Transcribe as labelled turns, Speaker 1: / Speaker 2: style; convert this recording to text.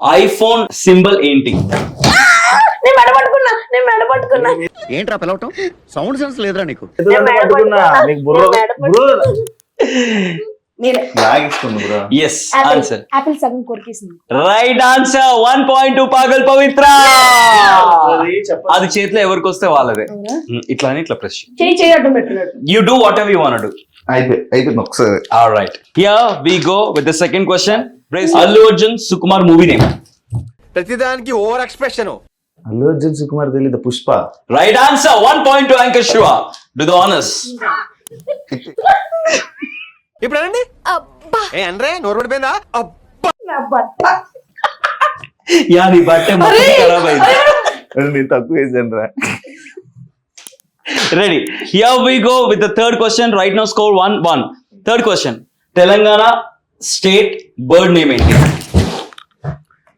Speaker 1: IPhone symbol ఏంటి?
Speaker 2: నేను మెడ పట్టుకున్నా
Speaker 3: ఏంట్రా పిలవటం? సౌండ్ సెన్స్ లేదురా నీకు?
Speaker 4: లాగిస్తుంది బ్రో.
Speaker 1: Yes answer.
Speaker 2: ఆపిల్ సగం కొరికేసింది.
Speaker 1: Right answer. 1.2 పాగల్ పవిత్ర. అది చేతిలో ఎవరికి వస్తే వాళ్ళదే. ఇట్లా అని ఇట్లా ప్రెస్
Speaker 2: చేయి అడ్డం పెట్టినట్టు.
Speaker 1: You do whatever you want to.
Speaker 4: అయిపోయింది ఒకసారి.
Speaker 1: All right, here we go with the second question. Allu Arjun Sukumar movie name.
Speaker 3: ప్రతిదానికి ఓవర్ ఎక్స్ప్రెషన్.
Speaker 4: అల్లు అర్జున్ సుకుమార్ తెలీదు. Pushpa.
Speaker 1: Right answer. 1.2 anchor Shiva. Do the honours.
Speaker 3: ఇప్పుడు అనండి. ఏ అంటే నోరు పడిపోయిందా?
Speaker 2: నా బట్ట.
Speaker 1: యా నీ బట్టే మొత్తం ఖరాబ్ అయింది.
Speaker 4: నేను తక్కువ వేసాను రా.
Speaker 1: Ready. Here we go with the third question. Right now score 1-1. Third question. Telangana state bird name ఏంటి?